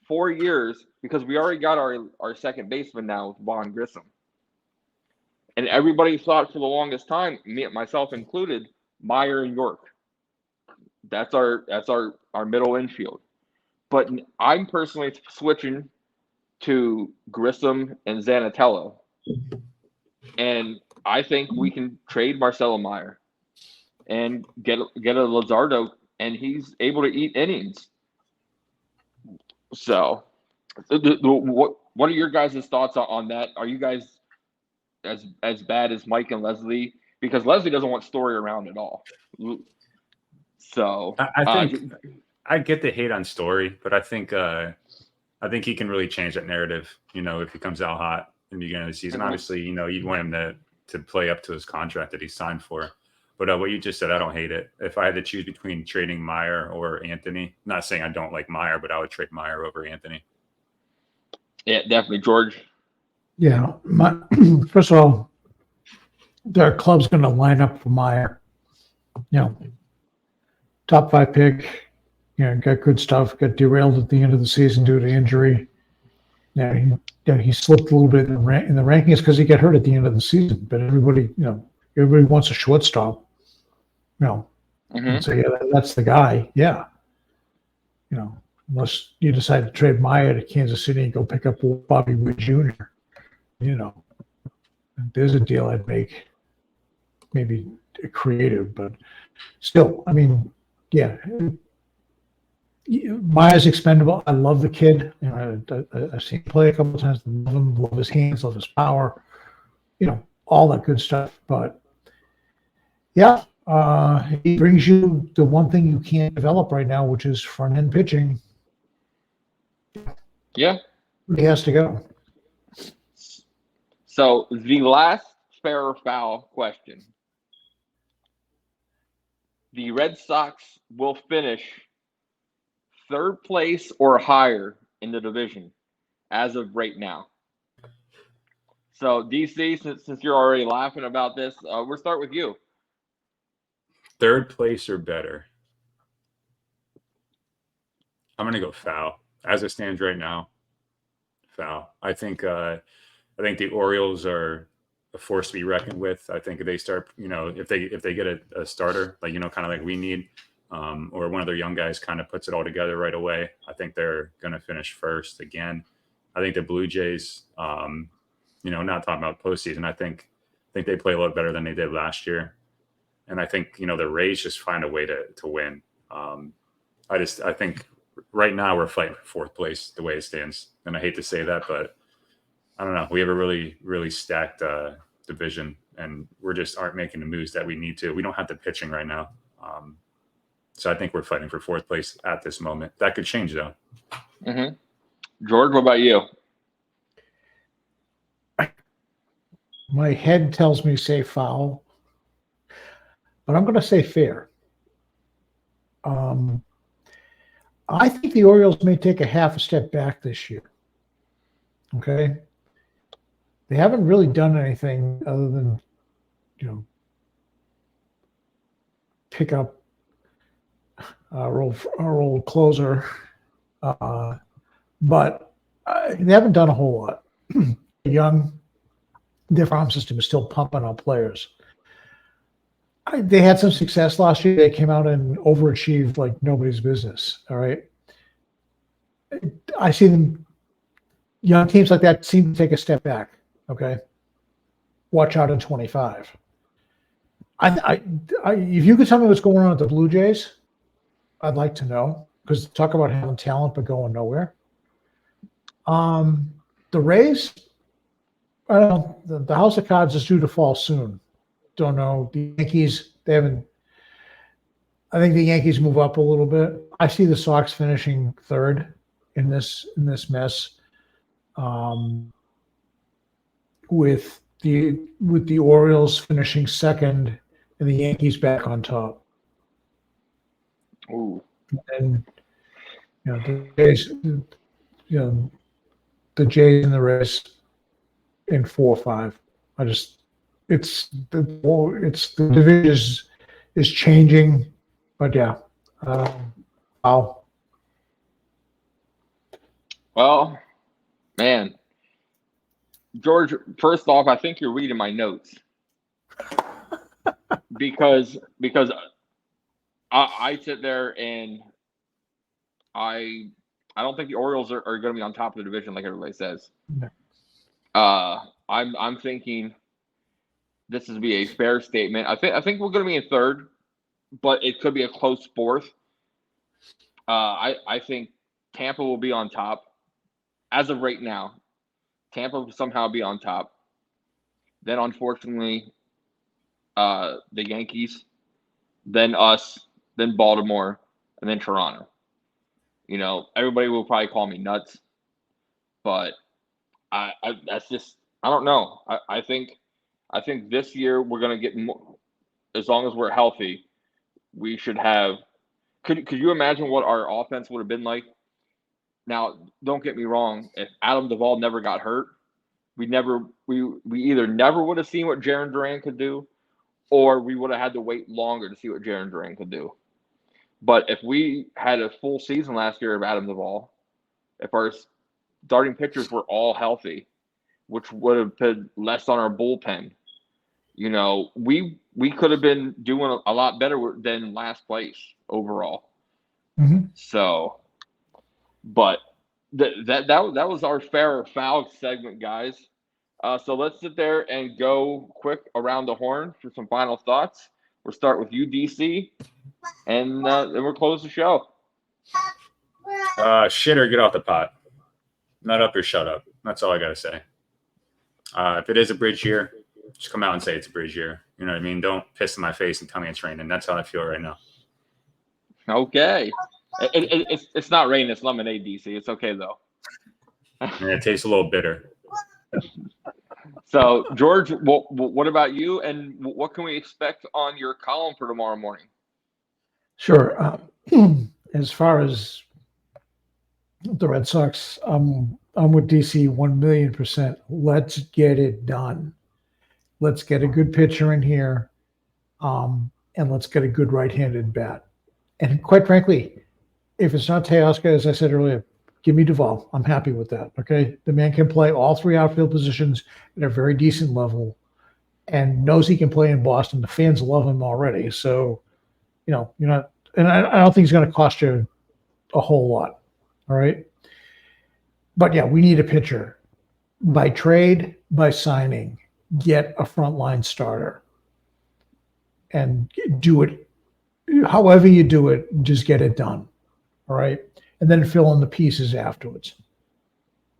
4 years because we already got our second baseman now with Vaughn Grissom. And everybody thought for the longest time, myself included, Meyer and York. That's our middle infield. But I'm personally switching to Grissom and Zanatello. And I think we can trade Marcelo Meyer and get a Luzardo, and he's able to eat innings. So, what are your guys' thoughts on that? Are you guys as bad as Mike and Leslie? because Leslie doesn't want Story around at all. So I think I get the hate on Story, but I think he can really change that narrative. If he comes out hot in the beginning of the season, obviously, you'd want him to play up to his contract that he signed for. But what you just said, I don't hate it. If I had to choose between trading Meyer or Anthony, not saying I don't like Meyer, but I would trade Meyer over Anthony. Yeah, definitely, George. Yeah, first of all, their club's going to line up for Meyer. Top 5 pick. Got good stuff. Got derailed at the end of the season due to injury. He slipped a little bit in the rankings because he got hurt at the end of the season. But everybody wants a shortstop. So that's the guy. Yeah. Unless you decide to trade Meyer to Kansas City and go pick up Bobby Witt Jr. There's a deal I'd make. Maybe creative, but still, Meyer's expendable. I love the kid. I've seen him play a couple of times. Love him, love his hands, love his power. All that good stuff. But yeah, he brings you the one thing you can't develop right now, which is front end pitching. Yeah, he has to go. So the last fair or foul question. The Red Sox will finish third place or higher in the division as of right now. So, DC, since you're already laughing about this, we'll start with you. Third place or better? I'm going to go foul. As it stands right now, foul. I think the Orioles are a force to be reckoned with. I think if they start, if they get a starter, kind of like we need, or one of their young guys kind of puts it all together right away, I think they're going to finish first again. I think the Blue Jays, not talking about postseason, I think they play a lot better than they did last year. And I think, the Rays just find a way to win. I think right now we're fighting for fourth place the way it stands. And I hate to say that, but I don't know. We have a really, really stacked division, and we just aren't making the moves that we need to. We don't have the pitching right now. So I think we're fighting for fourth place at this moment. That could change, though. Mm-hmm. George, what about you? My head tells me say foul, but I'm going to say fair. I think the Orioles may take a half a step back this year. Okay? They haven't really done anything other than, pick up our old closer. But they haven't done a whole lot. Young, their farm system is still pumping out players. They had some success last year. They came out and overachieved like nobody's business. All right. I see them, young teams like that seem to take a step back. Okay. Watch out in 25. If you could tell me what's going on with the Blue Jays, I'd like to know, because talk about having talent but going nowhere. The Rays, I don't know. The House of Cards is due to fall soon. Don't know. The Yankees, they haven't. I think the Yankees move up a little bit. I see the Sox finishing third in this mess, with the Orioles finishing second and the Yankees back on top. Ooh. And the Jays, the Jays and the Rays in 4 or 5. It's the division is changing, but yeah. Well, man, George. First off, I think you're reading my notes because I sit there and I don't think the Orioles are going to be on top of the division like everybody says. No. I'm thinking this is be a fair statement. I think we're going to be in third, but it could be a close fourth. I think Tampa will be on top as of right now. Tampa will somehow be on top. Then, unfortunately, the Yankees, then us, then Baltimore, and then Toronto. You know, everybody will probably call me nuts, but I that's just I don't know. I think this year we're gonna get more, as long as we're healthy. We should have. Could you imagine what our offense would have been like? Now, don't get me wrong. If Adam Duvall never got hurt, we either never would have seen what Jarren Duran could do, or we would have had to wait longer to see what Jarren Duran could do. But if we had a full season last year of Adam Duvall, if our starting pitchers were all healthy, which would have been less on our bullpen, you know, we could have been doing a lot better than last place overall. Mm-hmm. So, but that was our fair or foul segment, guys. So let's sit there and go quick around the horn for some final thoughts. We'll start with you, DC, and then we'll close the show. Shit or get off the pot. Nut up or shut up. That's all I got to say. If it is a bridge year, just come out and say it's a bridge year. You know what I mean? Don't piss in my face and tell me it's raining. That's how I feel right now. Okay. It's not raining. It's lemonade, DC. It's okay, though. And it tastes a little bitter. So, George, what about you? And what can we expect on your column for tomorrow morning? Sure. As far as the Red Sox, I'm with DC 1,000,000%. Let's get it done. Let's get a good pitcher in here, and let's get a good right-handed bat. And quite frankly, if it's not Teoscar, as I said earlier, give me Duvall. I'm happy with that. Okay, the man can play all three outfield positions at a very decent level, and knows he can play in Boston. The fans love him already, so you know you're not. And I don't think he's going to cost you a whole lot. All right, but yeah, we need a pitcher by trade, by signing. Get a frontline starter and do it however you do it, just get it done. All right. And then fill in the pieces afterwards.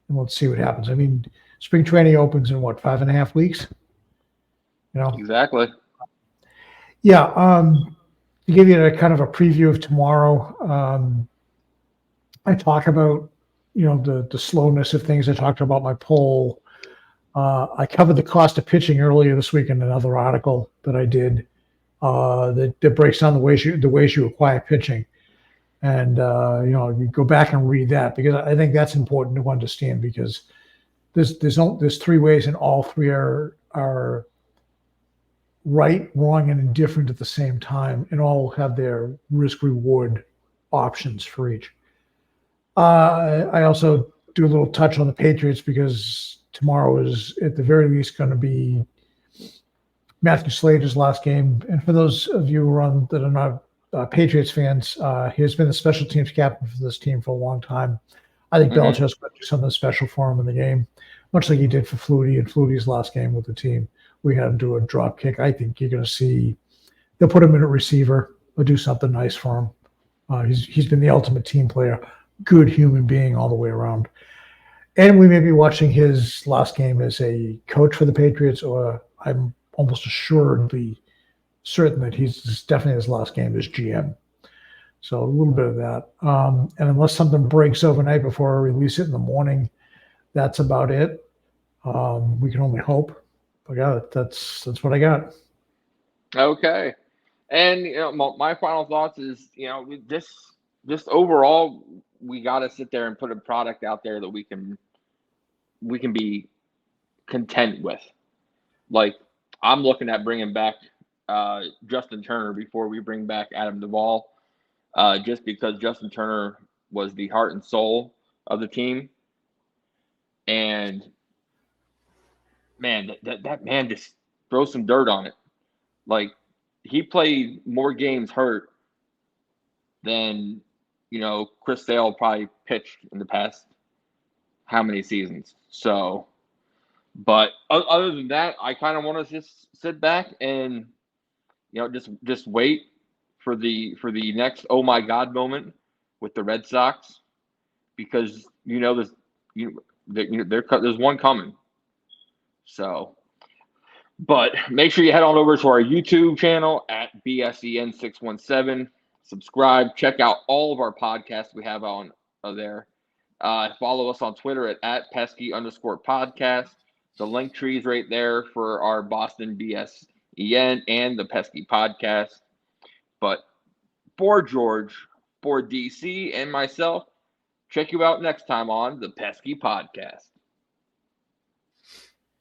And let's see what happens. I mean, spring training opens in what, 5.5 weeks? You know? Exactly. Yeah. To give you a kind of a preview of tomorrow, I talk about, you know, the slowness of things. I talked about my poll. I covered the cost of pitching earlier this week in another article that I did that breaks down the ways you acquire pitching. And, you know, you go back and read that because I think that's important to understand because there's three ways and all three are right, wrong, and indifferent at the same time and all have their risk-reward options for each. I also do a little touch on the Patriots because tomorrow is at the very least going to be Matthew Slater's last game. And for those of you that are not Patriots fans, he's been the special teams captain for this team for a long time. I think Belichick's going to do something special for him in the game, much like he did for Flutie in Flutie's last game with the team. We had him do a drop kick. I think you're going to see they'll put him in at receiver or do something nice for him. He's been the ultimate team player, good human being all the way around. And we may be watching his last game as a coach for the Patriots, or I'm almost assuredly certain that he's definitely his last game as GM. So a little bit of that. And unless something breaks overnight before I release it in the morning, that's about it. We can only hope. But yeah, that's what I got. Okay. And, you know, my final thoughts is, you know, just overall, we got to sit there and put a product out there that we can be content with. Like, I'm looking at bringing back Justin Turner before we bring back Adam Duvall, just because Justin Turner was the heart and soul of the team. And, man, that man just throws some dirt on it. Like, he played more games hurt than, you know, Chris Sale probably pitched in the past how many seasons. So, but other than that, I kind of want to just sit back and, you know, just wait for the next oh my god moment with the Red Sox, because you know there's one coming. So, But make sure you head on over to our YouTube channel at BSEN617. Subscribe. Check out all of our podcasts we have on there. Follow us on Twitter at Pesky_podcast. The link tree is right there for our Boston BSEN and the Pesky Podcast. But for George, for DC, and myself, check you out next time on the Pesky Podcast.